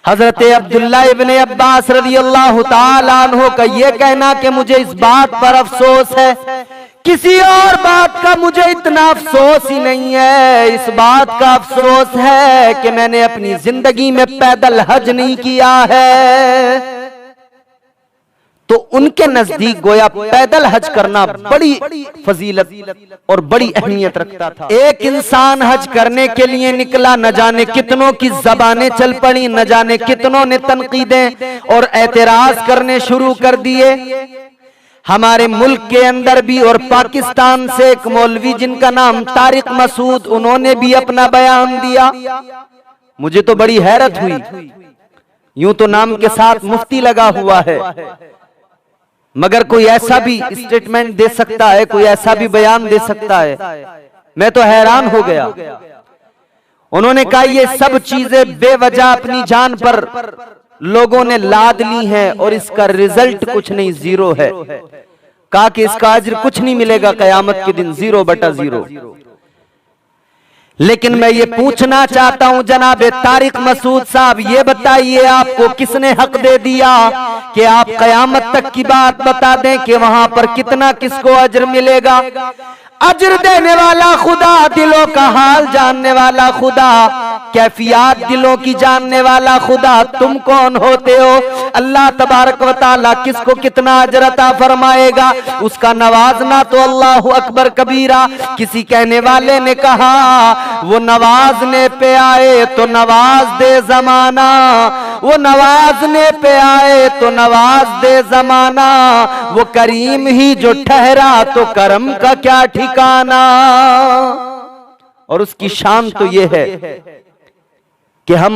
हजरत अब्दुल्ला इब्ने अब्बास रज़ियल्लाहु ताला अन्हु का ये कहना कि मुझे इस बात पर अफसोस है, किसी और बात का मुझे इतना अफसोस ही नहीं है, इस बात का अफसोस है कि मैंने अपनी जिंदगी में पैदल हज नहीं किया है। तो उनके नजदीक गोया पैदल हज करना बड़ी फजीलत और बड़ी अहमियत रखता था। एक इंसान हज करने के लिए निकला, न जाने कितनों की जबानें चल पड़ी, न जाने कितनों ने तनकीदें और एतराज करने शुरू कर दिए। हमारे मुल्क के अंदर भी और पाकिस्तान से एक मौलवी जिनका नाम तारिक मसूद, उन्होंने भी अपना बयान दिया। मुझे तो बड़ी हैरत हुई, यूं तो नाम के साथ मुफ्ती लगा हुआ है, मगर कोई ऐसा भी स्टेटमेंट दे सकता है, कोई ऐसा भी बयान दे सकता है। मैं तो हैरान हो गया। उन्होंने कहा ये सब चीजें बेवजह अपनी जान पर लोगों ने लाद ली हैं और इसका रिजल्ट कुछ नहीं, जीरो है। कहा कि इसका अज्र कुछ नहीं मिलेगा कयामत के दिन, 0/0। लेकिन मैं ये पूछना चाहता हूं जनाब तारिक मसूद साहब, ये बताइए आपको किसने हक दे दिया कि आप कयामत तक की बात बता दें कि वहां पर कितना किसको अज्र मिलेगा? अज्र देने वाला खुदा, दिलों का हाल जानने वाला खुदा, कैफियत दिलों की जानने वाला खुदा, तुम कौन होते हो? अल्लाह तबारक व तआला किसको कितना अज्र अता फरमाएगा, उसका नवाजना तो अल्लाहु अकबर कबीरा। किसी कहने वाले ने कहा वो नवाजने पे आए तो नवाज दे जमाना, वो नवाजने पे आए तो नवाज दे जमाना, वो करीम ही जो ठहरा तो करम का क्या ठिकाना। और उसकी शान तो ये है कि हम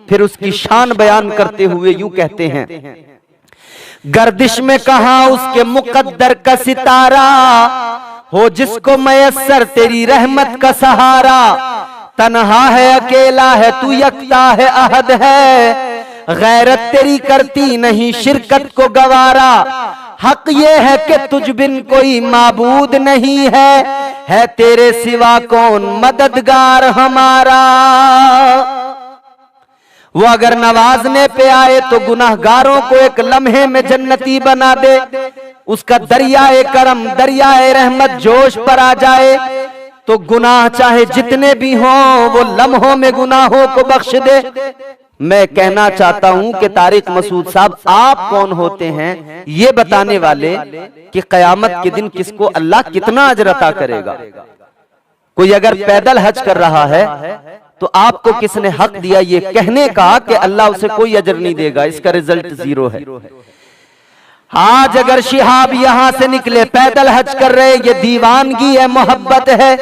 फिर उसकी शान बयान करते हुए यूं कहते हैं, गर्दिश में कहा उसके मुकद्दर का सितारा, हो जिसको मयस्सर तेरी रहमत का सहारा। तन्हा है अकेला है तू, यकता है अहद है, गैरत तेरी करती नहीं शिरकत को गवारा। हक ये है कि तुझ बिन कोई माबूद नहीं है तेरे सिवा कौन मददगार हमारा। वो अगर नवाजने पे आए तो गुनाहगारों को एक लम्हे में जन्नती बना दे, उसका दरियाए करम दरियाए रहमत जोश पर आ जाए तो गुनाह चाहे जितने भी हों वो लम्हों में गुनाहों को बख्श दे। मैं कहना चाहता हूं कि तारिक मसूद साहब, आप कौन होते हैं ये बताने वाले कि कयामत के दिन किसको अल्लाह कितना अजर अता करेगा? कोई अगर पैदल हज कर रहा है तो आपको किसने हक दिया ये कहने का कि अल्लाह उसे कोई अजर नहीं देगा, इसका रिजल्ट 0 है? आज अगर शिहाब यहां से निकले पैदल हज कर रहे, ये दीवानगी है, मोहब्बत है।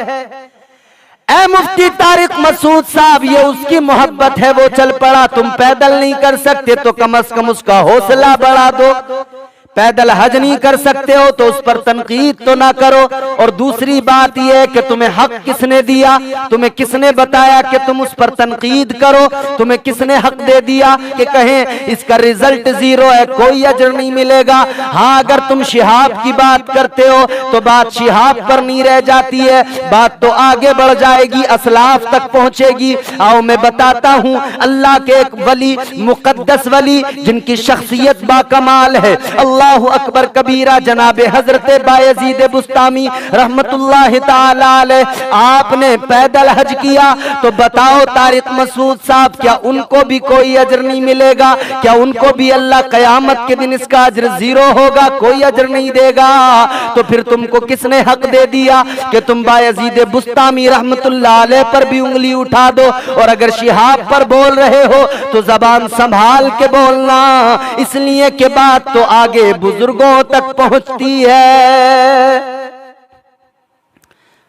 ऐ मुफ्ती तारिक मसूद साहब, ये उसकी मोहब्बत है, वो चल पड़ा, तुम पैदल नहीं कर सकते तो कम से कम उसका हौसला बढ़ा दो। पैदल हज नहीं कर सकते हो तो उस पर तनकीद तो ना करो। और दूसरी बात यह है कि तुम्हें हक किसने दिया, तुम्हें किसने बताया कि तुम उस पर तनकीद करो? तुम्हें किसने हक दे दिया कि कहें इसका रिजल्ट 0 है, कोई अजर नहीं मिलेगा? हाँ, अगर तुम शिहाब की बात करते हो तो बात शिहाब पर नहीं रह जाती है, बात तो आगे बढ़ जाएगी, असलाफ तक पहुंचेगी। आओ मैं बताता हूं, अल्लाह के एक वली, मुकद्दस वली, जिनकी शख्सियत बाकमाल है, अल्लाहु अकबर कबीरा, जनाबे हजरत बायजीद बुस्तामी रहमतुल्लाह ताला अलैह, आपने पैदल हज किया तो बताओ तारिक मसूद साहब, क्या उनको भी कोई अजर नहीं मिलेगा? क्या उनको भी अल्लाह कयामत के दिन इसका अजर 0 होगा, कोई अजर नहीं देगा? तो फिर तुमको किसने हक दे दिया कि तुम बायजीद बुस्तामी रहमतुल्लाह अलैह पर भी उंगली उठा दो? और अगर शिहाब पर बोल रहे हो तो जबान संभाल के बोलना, इसलिए के बात तो आगे बुजुर्गों तक पहुंचती है।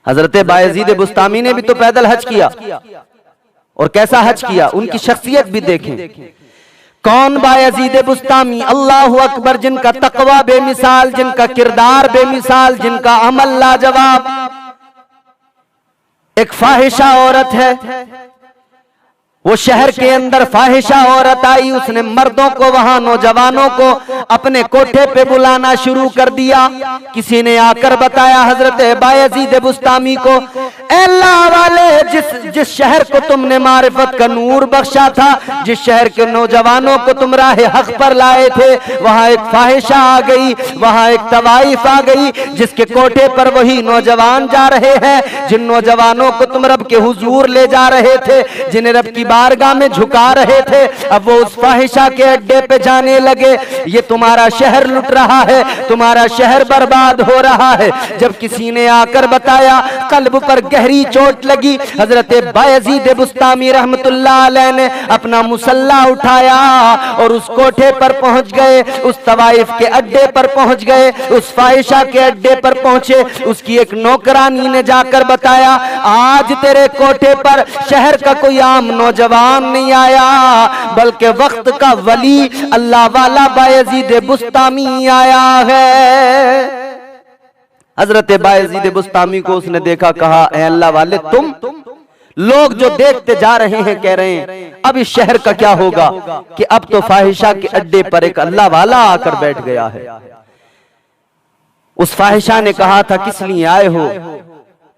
हजरत बायजीद बुस्तामी ने भी तो पैदल हज किया, और कैसा हज किया, उनकी शख्सियत भी देखें। कौन बायजीद बुस्तामी? अल्लाहु अकबर, जिनका तकवा बेमिसाल, जिनका किरदार बेमिसाल, जिनका अमल लाजवाब। एक फाहिशा औरत है, वो शहर के अंदर फाहिशा औरत आई, उसने मर्दों को, वहां नौजवानों को अपने कोठे पे बुलाना शुरू कर दिया। किसी ने आकर बताया हजरत बायजीद बुस्तामी को, अल्लाह वाले, जिस शहर को तुमने मारिफत का नूर बख्शा था, जिस शहर के नौजवानों को तुम राह हक पर लाए थे, वहां एक फाहिशा आ गई, वहां एक तवाइफ आ गई, जिसके कोठे पर वही नौजवान जा रहे हैं जिन नौजवानों को तुम रब के हुजूर ले जा रहे थे, जिन्हें रब की बारगाह में झुका रहे थे। अब वो उस फाहिशा के अड्डे पे जाने लगे। ये तुम्हारा शहर लुट रहा है, तुम्हारा शहर बर्बाद हो रहा है। जब किसी ने आकर बताया, कल्ब पर गहरी चोट लगी। हजरत बायजीद बुस्तामी रहमतुल्लाह अलैह ने अपना मुसल्ला उठाया और उस कोठे पर पहुंच गए, उस तवाइफ के अड्डे पर पहुंच गए, उस फाहिशा के अड्डे पर पहुंचे। उसकी एक नौकरानी ने जाकर बताया, आज तेरे कोठे पर शहर का कोई आम नौजवान नहीं आया, बल्कि वक्त का वली अल्लाह वाला बायजीद बुस्तामी आया है। हजरत बायजीद बुस्तामी को उसने देखा, कहा, ऐ अल्लाह वाले, तुम लोग जो देखते जा रहे हैं कह रहे हैं अब इस शहर का क्या होगा कि अब तो फाहिशा के अड्डे पर एक अल्लाह वाला आकर बैठ गया है। उस फाहिशा ने कहा था, किस लिए आए हो?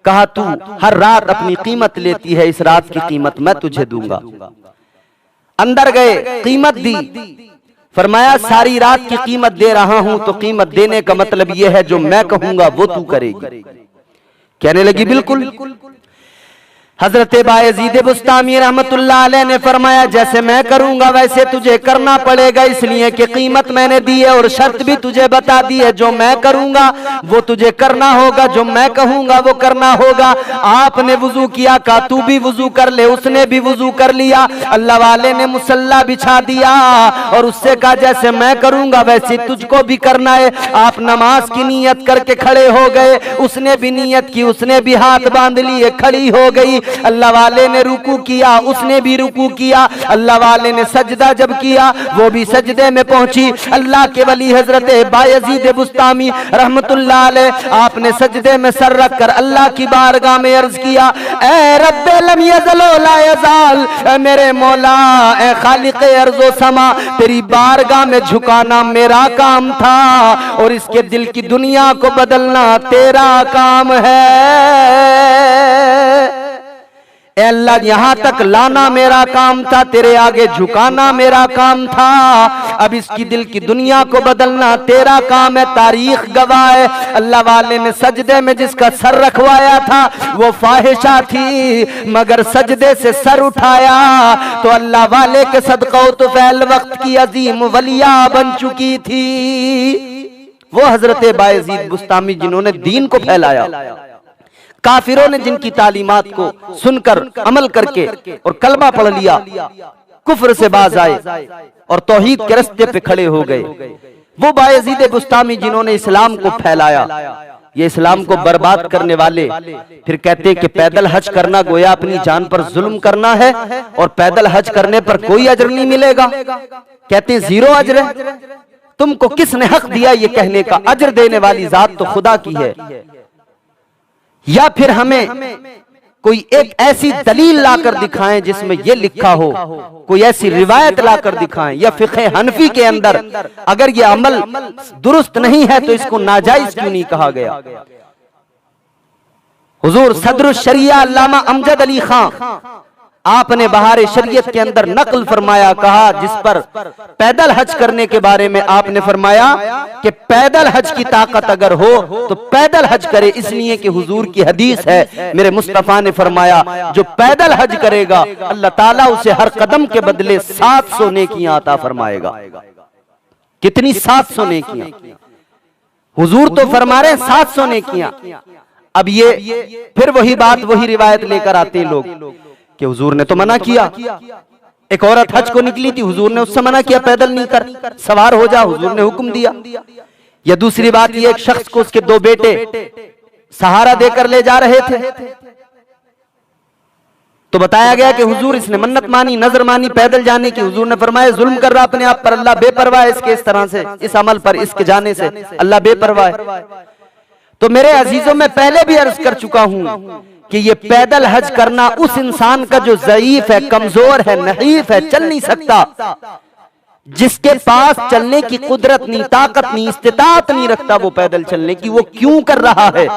कहा, तू हर रात अपनी कीमत लेती है, इस रात की कीमत मैं तुझे दूंगा। अंदर गए, कीमत दी। फरमाया, सारी रात की कीमत दे रहा हूं, तो कीमत देने का मतलब यह है जो मैं कहूंगा वो तू करेगी। कहने लगी, बिल्कुल। हजरत बायजीद बुस्तामी रहमतुल्लाह अलैह ने फरमाया, जैसे मैं करूंगा वैसे तुझे करना पड़ेगा, इसलिए कि कीमत मैंने दी है और शर्त भी तुझे बता दी है, जो मैं करूंगा वो तुझे करना होगा, जो मैं कहूंगा वो करना होगा। आपने वुजू किया, कहा तू भी वुजू कर ले। उसने भी वुजू कर लिया। अल्लाह वाले ने मुसल्ला बिछा दिया और उससे कहा, जैसे मैं करूंगा वैसे तुझको भी करना है। आप नमाज की नीयत करके खड़े हो गए। उसने भी नीयत की, उसने भी हाथ बांध लिए, खड़ी हो गई। अल्लाह वाले ने रुकू किया, उसने भी रुकू किया। अल्लाह वाले ने सजदा जब किया, वो भी सजदे में पहुंची। अल्लाह के वली हजरत बायजीद बुस्तामी रहमतुल्लाह अलैह, आपने सजदे में सर रखकर अल्लाह की बारगाह में अर्ज किया, ए रब्बे लम यज़ल व ला यज़ाल, ए मेरे मौला, ए खालिक अर्ज़ो समा, तेरी बारगाह में झुकाना मेरा काम था और इसके दिल की दुनिया को बदलना तेरा काम है। अल्लाह, यहां तक लाना मेरा काम था, तेरे आगे झुकाना मेरा काम था, अब इसकी दिल की दुनिया को बदलना तेरा काम है। तारीख गवाह है, अल्लाह वाले ने सजदे में जिसका सर रखवाया था वो फाहिशा थी, मगर सजदे से सर उठाया तो अल्लाह वाले के सदक़ो तो फैल वक्त की अजीम वलिया बन चुकी थी। वो हजरत बायजीद बुस्तामी जिन्होंने दीन को फैलाया, काफिरों ने जिनकी तालीमात को सुनकर अमल करके और कलमा पढ़ लिया, कुफ्र से बाज आए और तौहीद के रास्ते पे खड़े हो गए। वो बायजीद बुस्तामी जिन्होंने इस्लाम को फैलाया, ये इस्लाम को बर्बाद करने वाले फिर कहते हैं कि पैदल हज करना गोया अपनी जान पर जुल्म करना है और पैदल हज करने पर कोई अजर नहीं मिलेगा। कहते हैं जीरो अजर है। तुमको किसने हक दिया ये कहने का? अजर देने वाली जात तो खुदा की है। या फिर हमें कोई एक ऐसी दलील लाकर दिखाएं जिसमें यह लिखा हो, कोई ऐसी रिवायत लाकर दिखाएं, या फिक़े हनफी के अंदर अगर यह अमल दुरुस्त नहीं है तो इसको नाजायज क्यों नहीं कहा गया। हुजूर सदरुल शरिया अल्लामा अमजद अली खां, आपने बहारे शरीयत के अंदर नकल फरमाया, कहा जिस पर पैदल हज करने के बारे में आपने फरमाया कि पैदल हज की ताकत अगर हो तो पैदल हज करे, इसलिए कि हुजूर की हदीस है, मेरे मुस्तफा ने फरमाया जो पैदल हज करेगा अल्लाह ताला उसे हर कदम के बदले 700 नेकियां अता फरमाएगा। कितनी? 700 नेकियां। हुजूर तो फरमा रहे हैं 700 नेकियां। अब ये फिर वही बात, वही रिवायत लेकर आते हैं लोग कि हुजूर ने तो मना किया। एक औरत हज को निकली थी, हुजूर ने उससे मना किया पैदल नहीं कर, सवार हो जा, हुजूर ने हुक्म दिया। या दूसरी बात ये, एक शख्स को उसके 2 बेटे सहारा देकर ले जा रहे थे तो बताया गया कि हुजूर इसने मन्नत मानी, नजर मानी पैदल जाने की। हुजूर ने फरमाया जुल्म कर रहा अपने आप पर, अल्लाह बेपरवाह है इसके इस तरह से, इस अमल पर, इसके जाने से अल्लाह बेपरवाह है। तो मेरे अजीजों में पहले भी अर्ज कर चुका हूं कि ये पैदल हज करना उस इंसान का जो ज़ईफ है, कमजोर है, नहीफ है, चल नहीं सकता, जिसके पास चलने की कुदरत नहीं, ताकत नहीं, इस्तिताअत नहीं रखता वो पैदल चलने की, वो क्यों कर रहा है?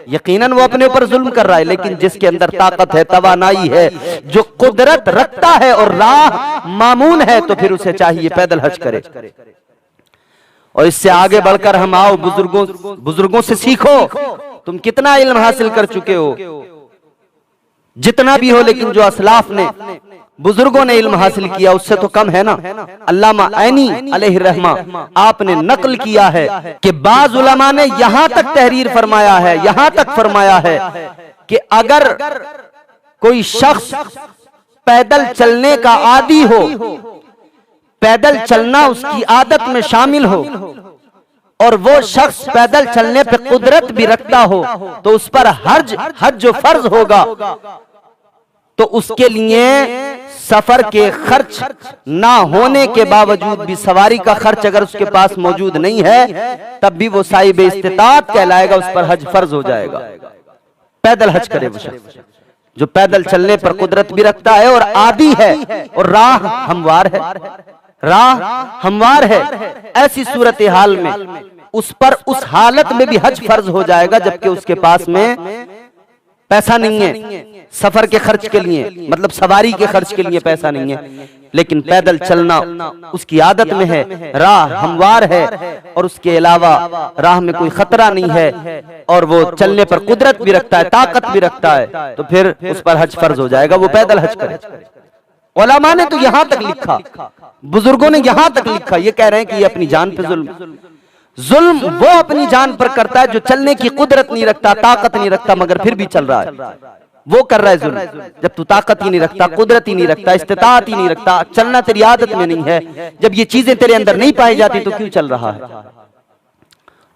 यकीनन वो अपने ऊपर जुल्म कर रहा है। लेकिन जिसके अंदर ताकत है, तवानाई है, जो कुदरत रखता है और राह मामून है, तो फिर उसे चाहिए पैदल हज करे। और इससे आगे बढ़कर हम आओ, बुजुर्गों से सीखो। तुम कितना इल्म हासिल कर चुके हो, जितना भी हो, लेकिन जो असलाफ ने, बुजुर्गों ने इल्म हासिल किया उससे तो कम है ना। अल्लामा ऐनी अलैहि रहमा आपने नकल किया है कि बाज़ उलमा ने यहां तक तहरीर फरमाया है, यहां तक फरमाया है कि अगर कोई शख्स पैदल चलने का आदी हो, पैदल चलना उसकी आदत में शामिल हो, और वो शख्स पैदल चलने पे कुदरत भी रखता हो, तो उस पर हज जो फर्ज होगा, तो उसके लिए सफर के खर्च ना होने के बावजूद भी, सवारी का खर्च अगर उसके पास मौजूद नहीं है, तब भी वो साहिब इस्तिताअत कहलाएगा, उस पर हज फर्ज हो जाएगा। पैदल हज करे वो शख्स जो पैदल चलने पर कुदरत भी रखता है और आदी है, और राह हमवार है, राह हमवार है। ऐसी सूरत हाल में उस पर उस हालत में भी हज फर्ज हो जाएगा, जबकि उसके पास में पैसा नहीं है सफर के खर्च के लिए, मतलब सवारी के खर्च के लिए पैसा नहीं है, लेकिन पैदल चलना उसकी आदत में है, राह हमवार है, और उसके अलावा राह में कोई खतरा नहीं है, और वो चलने पर कुदरत भी रखता है, ताकत भी रखता है, तो फिर उस पर हज फर्ज हो जाएगा, वो पैदल हज करे। उलमा ने तो यहां तक लिखा, बुजुर्गों ने यहां तक लिखा, ये कह रहे हैं कि ये अपनी जान पे जुल्म वो अपनी जान पर करता है जो चलने की कुदरत नहीं रखता, ताकत नहीं रखता, मगर फिर भी चल रहा है, वो कर रहा है जुल्म। जब तू ताकत ही नहीं रखता, कुदरत ही नहीं रखता, इस्तिताअत ही नहीं रखता, चलना तेरी आदत में नहीं है, जब ये चीजें तेरे अंदर नहीं पाई जाती, तो क्यों चल रहा है?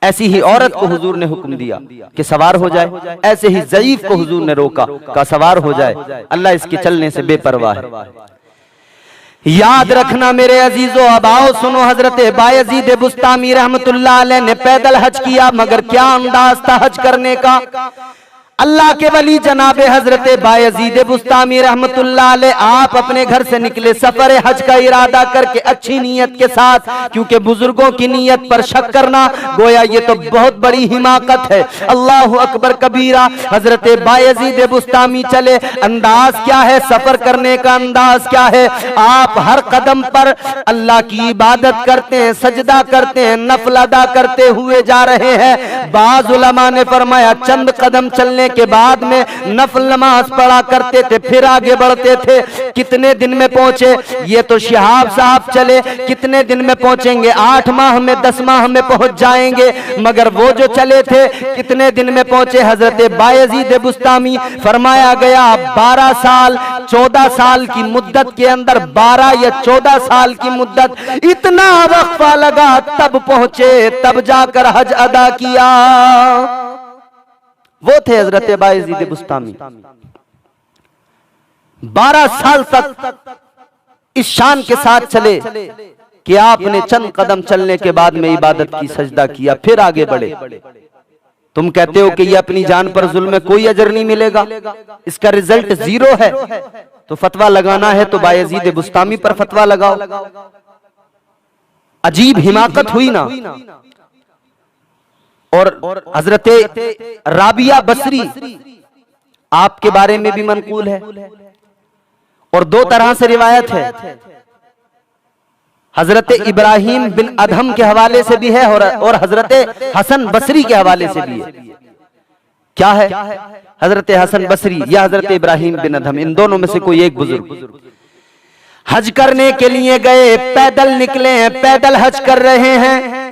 ऐसी ही औरत को हुजूर ने हुक्म दिया कि सवार हो जाए, ऐसे ही ज़ईफ को हुजूर ने रोका का सवार हो जाए। अल्लाह इसके चलने से बेपरवाह है। याद रखना मेरे अजीजों, अब आओ सुनो, हजरत बायजीद बुस्तामी रहमतुल्लाह अलैह ने पैदल हज किया, मगर क्या अंदाज था हज करने का। अल्लाह के वली जनाबे हजरत बायजीद बुस्तामी रहमतुल्लाह अलैह आप अपने घर से निकले सफर हज का इरादा करके, अच्छी नीयत के साथ, क्योंकि बुजुर्गों की नीयत पर शक करना गोया ये तो बहुत बड़ी हिमाकत है। अल्लाह अकबर कबीरा। हजरत बायजीद बुस्तामी चले, अंदाज क्या है सफर करने का, अंदाज क्या है? आप हर कदम पर अल्लाह की इबादत करते हैं, सजदा करते हैं, नफल अदा करते हुए जा रहे हैं। बाज़ उलमा ने फरमाया चंद कदम चलने के बाद में नफल नमाज पढ़ा करते थे, फिर आगे बढ़ते थे। कितने दिन में पहुंचे? ये तो शिहाब साहब चले, कितने दिन में पहुंचेंगे? 8 माह में, 10 माह में पहुंच जाएंगे। मगर वो जो चले थे कितने दिन में पहुंचे? हजरत बायजीद बुस्तामी फरमाया गया 12 साल 14 साल की मुद्दत के अंदर, 12 या 14 साल की मुद्दत, इतना वक्फा लगा, तब पहुंचे, तब जाकर हज अदा किया। वो थे हजरत बायजीद बुस्तामी। 12 साल तक इस शान के साथ चले कि आपने चंद कदम चलने के बाद में इबादत की, सजदा किया, फिर आगे बढ़े। तुम कहते हो कि ये अपनी जान पर जुल्म में कोई अजर नहीं मिलेगा, इसका रिजल्ट 0 है, तो फतवा लगाना है तो बायजीद बुस्तामी पर फतवा लगाओ। अजीब हिमाकत हुई ना। और हजरत राबिया बसरी आपके बारे में भी मनकूल है, और 2 तरह से रिवायत है। हजरत इब्राहिम बिन अदहम के हवाले से भी है, और हजरत हसन बसरी के हवाले से भी है। क्या है? हजरत हसन बसरी या हजरत इब्राहिम बिन अदहम, इन दोनों में से कोई एक बुजुर्ग हज करने के लिए गए, पैदल निकले हैं, पैदल हज कर रहे हैं।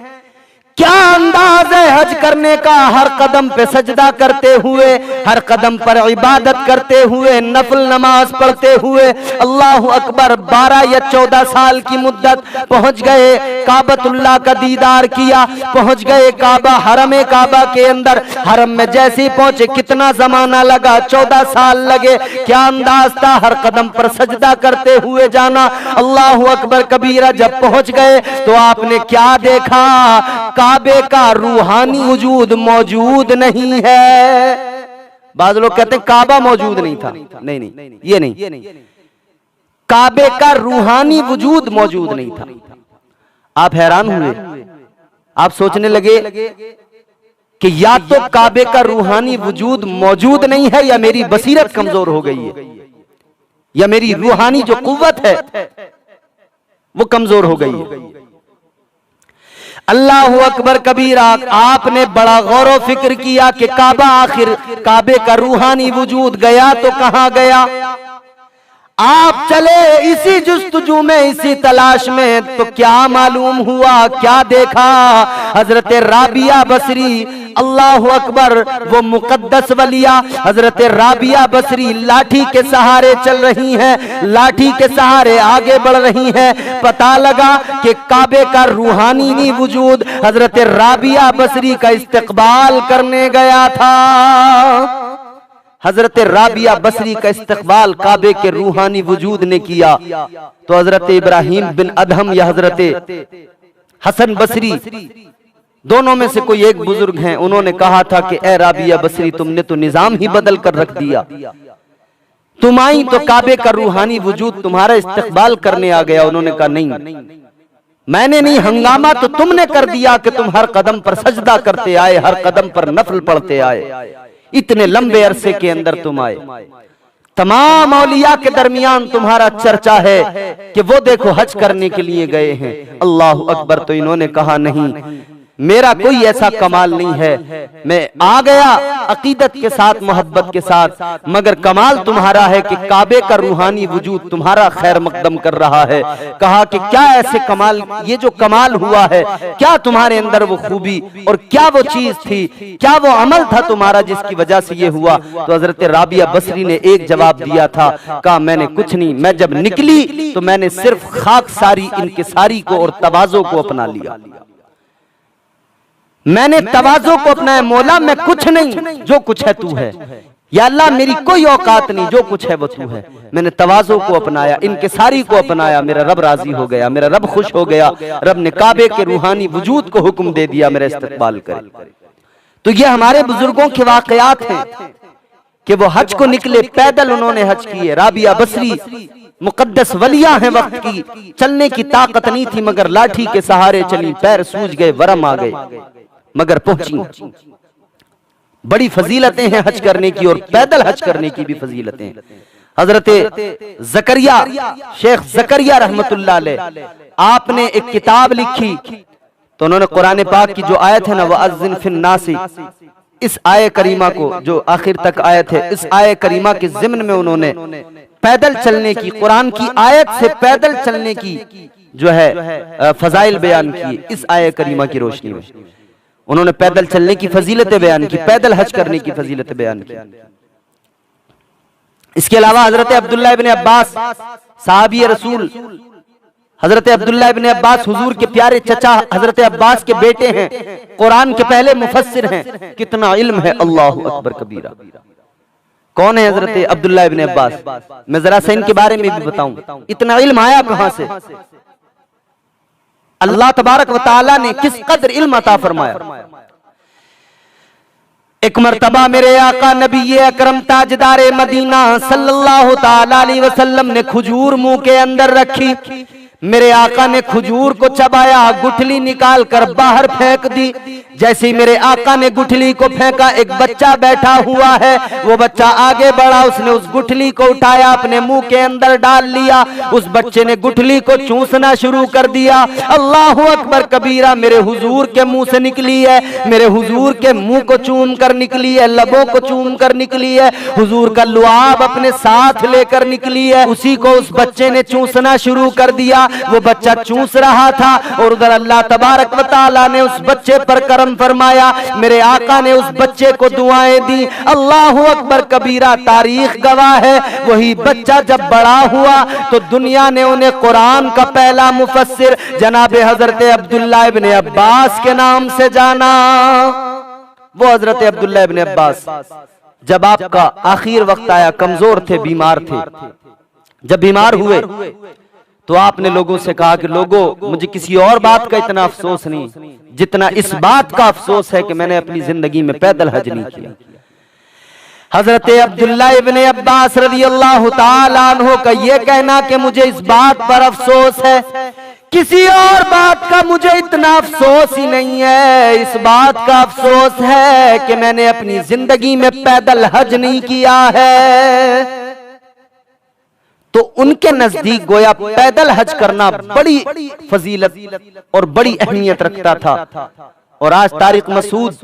क्या अंदाज है हज करने का? हर कदम पे सजदा करते हुए, हर कदम पर इबादत करते हुए, नफल नमाज पढ़ते हुए। अल्लाह अकबर। 12 या 14 साल की मुद्दत, पहुंच गए, काबतुल्लाह का दीदार किया, पहुंच गए काबा, हरम काबा के अंदर। हरम में जैसे ही पहुंचे, कितना जमाना लगा? 14 साल लगे। क्या अंदाज था? हर कदम पर सजदा करते हुए जाना। अल्लाह अकबर कबीरा। जब पहुंच गए तो आपने क्या देखा? काबे का रूहानी वजूद मौजूद नहीं है। बाद लोग कहते हैं काबा मौजूद नहीं था, नहीं नहीं, ये नहीं, काबे का रूहानी वजूद मौजूद नहीं था। आप हैरान हुए, आप सोचने लगे कि या तो काबे का रूहानी वजूद मौजूद नहीं है, या मेरी बसीरत कमजोर हो गई है, या मेरी रूहानी जो कुव्वत है वो कमजोर हो गई है। अल्लाहु अकबर कबीरा। आपने बड़ा गौर व फिक्र किया कि काबा, आखिर काबे का रूहानी वजूद गया तो कहां गया। आप चले इसी जुस्तजू में, इसी तलाश में, तो क्या मालूम हुआ, क्या देखा। हजरत राबिया बसरी, अल्लाहु अकबर, वो मुकद्दस वलिया हजरत राबिया बसरी लाठी के सहारे चल रही हैं, लाठी के सहारे आगे बढ़ रही हैं। पता लगा कि काबे का रूहानी वजूद हजरत राबिया बसरी का इस्तकबाल करने गया था। हजरत राबिया बसरी का इस्तकबाल काबे के रूहानी वजूद ने किया तो हजरत इब्राहिम बिन अदहम या हजरत हसन बसरी, दोनों में से कोई एक बुजुर्ग हैं, उन्होंने कहा था कि ए राबिया बसरी, तुमने तो निजाम ही बदल कर रख दिया। तुम आई तो काबे का रूहानी वजूद तुम्हारा इस्तकबाल करने आ गया। उन्होंने कहा नहीं, मैंने नहीं, हंगामा तो तुमने कर दिया कि तुम हर कदम पर सजदा करते आए, हर कदम पर नफल पढ़ते आए, इतने लंबे अरसे के अंदर तुम आए। तमाम औलिया के दरमियान तुम्हारा चर्चा है कि वो देखो हज करने के लिए गए हैं। अल्लाह अकबर। तो इन्होंने कहा नहीं, मेरा कोई ऐसा कमाल नहीं है, मैं आ गया अकीदत के साथ, मोहब्बत के साथ, मगर कमाल तुम्हारा है कि काबे का रूहानी वजूद तुम्हारा खैर मकदम कर रहा है। कहा कि क्या ऐसे कमाल, ये जो कमाल हुआ है, क्या तुम्हारे अंदर वो खूबी और क्या वो चीज थी, क्या वो अमल था तुम्हारा जिसकी वजह से ये हुआ। तो हजरत राबिया बसरी ने एक जवाब दिया था, कहा मैंने कुछ नहीं, मैं जब निकली तो मैंने सिर्फ खाकसारी, इनकिसारी को और तवाज़ो को अपना लिया। मैंने तवाज़ो को अपनाया, मौला मैं कुछ नहीं, जो कुछ है तू है, या अल्लाह मेरी कोई औकात नहीं, जो कुछ है वो तू है। मैंने तवाज़ो को अपनाया, इनकिसारी को अपनाया, मेरा रब राजी हो गया, मेरा रब खुश हो गया। रब ने काबे के रूहानी वजूद को हुक्म दे दिया मेरा इस्तकबाल करे। तो ये हमारे बुजुर्गों के वाकयात हैं कि वो हज को निकले, पैदल उन्होंने हज किए। राबिया बसरी मुकद्दस वलिया है वक्त की, चलने की ताकत नहीं थी मगर लाठी के सहारे चली, पैर सूज गए, वरम आ गए, मगर पहुंची। बड़ी फजीलतें हैं हज करने की, और पैदल हज करने की भी फजीलतें हैं। हजरत जकरिया, शेख जकरिया रहमतुल्लाह अलैह, आपने एक किताब लिखी तो उन्होंने कुरान पाक की जो आयत है ना, वह अज़्ज़िन फिन्नासी, इस आय करीमा को जो आखिर तक आयत है, इस आय करीमा के ज़िम्न में उन्होंने पैदल चलने की, कुरान की आयत से पैदल चलने की जो है फजाइल बयान की। इस आय करीमा की रोशनी में उन्होंने पैदल चलने की फजीलतें बयान की, पैदल हज करने की फजीलतें बयान की। इसके अलावा हजरत अब्दुल्लाह इब्न अब्बास साहबी रसूल, हजरत अब्दुल्लाह इब्न अब्बास हुजूर के प्यारे चचा हजरत अब्बास के बेटे हैं, कुरान के पहले मुफस्सिर हैं। कितना इल्म है, अल्लाहु अकबर कबीरा। कौन है हजरत अब्दुल्लाह इब्न अब्बास? मैं जरा से इनके बारे में भी बताऊं, इतना इल्म आया कहां से, अल्लाह तबारक व तआला ने किस कदर इल्म अता फरमाया। एक मर्तबा मेरे आका नबी अकरम ताजदार मदीना सल्लल्लाहु ताला अलैहि वसल्लम ने खजूर मुंह के अंदर रखी। मेरे आका ने खजूर को चबाया, गुठली निकाल कर बाहर फेंक दी। जैसे ही मेरे आका ने गुठली को फेंका, एक बच्चा बैठा हुआ है, वो बच्चा आगे बढ़ा, उसने उस गुठली को उठाया, अपने मुंह के अंदर डाल लिया। उस बच्चे ने गुठली को चूसना शुरू कर दिया। अल्लाहु अकबर कबीरा। मेरे हुजूर के मुंह से निकली है, मेरे हुजूर के मुंह को चूम कर निकली है, लबों को चूम कर निकली है, हुजूर का लुआब अपने साथ लेकर निकली है। उसी को उस बच्चे ने चूसना शुरू कर दिया। वो बच्चा चूस रहा था और उधर अल्लाह तबारक व तआला ने उस बच्चे पर करम फरमाया। मेरे आका ने उस बच्चे को दुआएं दी। अल्लाहु अकबर कबीरा। तारीख गवाह है, वही बच्चा जब बड़ा हुआ तो दुनिया ने उन्हें कुरान का पहला मुफस्सिर जनाब हजरत अब्दुल्लाह इब्न अब्बास के नाम से जाना। वो हजरत अब्दुल्लाह इब्न अब्बास, जब आपका आखिर वक्त आया, कमजोर थे, बीमार थे, जब बीमार हुए तो आपने लोगों से कहा कि लोगों, मुझे किसी और बात का इतना अफसोस नहीं जितना इस बात का अफसोस है कि मैंने अपनी जिंदगी में पैदल हज नहीं किया। हजरत अब्दुल्ला इब्ने अब्बास रज़ियल्लाहु ताला अन्हु का ये कहना कि मुझे इस बात पर अफसोस है, किसी और बात का मुझे इतना अफसोस ही नहीं है, इस बात का अफसोस है कि मैंने अपनी जिंदगी में पैदल हज नहीं किया है। तो उनके नजदीक गोया पैदल हज करना बड़ी फजीलत और बड़ी अहमियत रखता था। और आज तारिक मसूद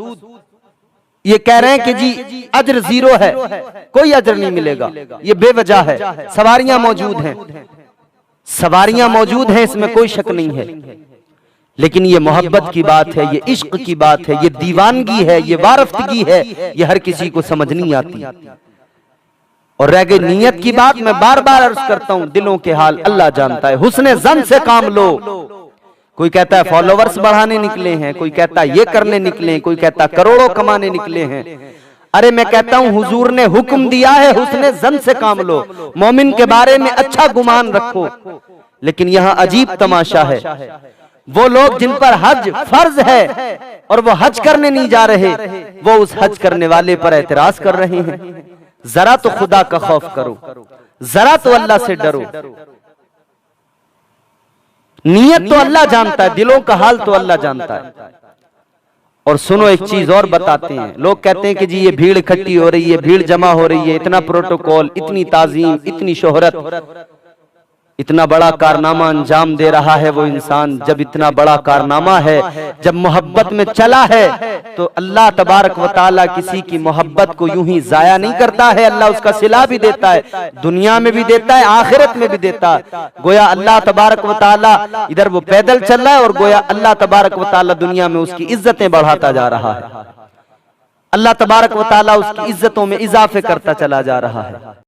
ये कह रहे हैं कि जी अजर जीरो है, कोई अजर नहीं मिलेगा, ये बेवजह है। सवारियां मौजूद हैं, सवारियां मौजूद हैं, इसमें कोई शक नहीं है, लेकिन ये मोहब्बत की बात है, ये इश्क की बात है, ये दीवानगी है, ये वारफ्तगी है, ये हर किसी को समझ नहीं आती। और रह गई नीयत की बात, मैं बार बार अर्ज करता हूं, दिलों के हाल अल्लाह जानता है। हुस्ने ज़न से काम लो। कोई कहता है फॉलोवर्स बढ़ाने निकले हैं, कोई कहता है ये करने निकले हैं, कोई कहता करोड़ों कमाने निकले हैं। अरे मैं कहता हूं हुजूर ने हुक्म दिया है हुस्ने ज़न से काम लो, मोमिन के बारे में अच्छा गुमान रखो। लेकिन यहां अजीब तमाशा है, वो लोग जिन पर हज फर्ज है और वो हज करने नहीं जा रहे, वो उस हज करने वाले पर एतराज कर रहे हैं। जरा तो खुदा का खौफ करो, जरा तो अल्लाह से डरो। नियत तो अल्लाह जानता है, दिलों का हाल तो अल्लाह जानता है। और सुनो एक चीज और बताते हैं, लोग कहते हैं कि जी ये भीड़ इकट्ठी हो रही है, भीड़ जमा हो रही है, इतना प्रोटोकॉल, इतनी ताजीम, इतनी शोहरत, इतना बड़ा कारनामा अंजाम दे रहा है वो इंसान। जब इतना बड़ा कारनामा है, जब मोहब्बत में चला है, तो अल्लाह तबारक व तआला किसी की मोहब्बत को यूं ही जाया नहीं करता है, अल्लाह उसका सिला भी देता है, दुनिया में भी देता है, आखिरत में भी देता है। गोया अल्लाह तबारक व तआला इधर वो पैदल चल रहा है और गोया अल्लाह तबारक व तआला दुनिया में उसकी इज्जतें बढ़ाता जा रहा है, अल्लाह तबारक व तआला उसकी इज्जतों में इजाफे करता चला जा रहा है।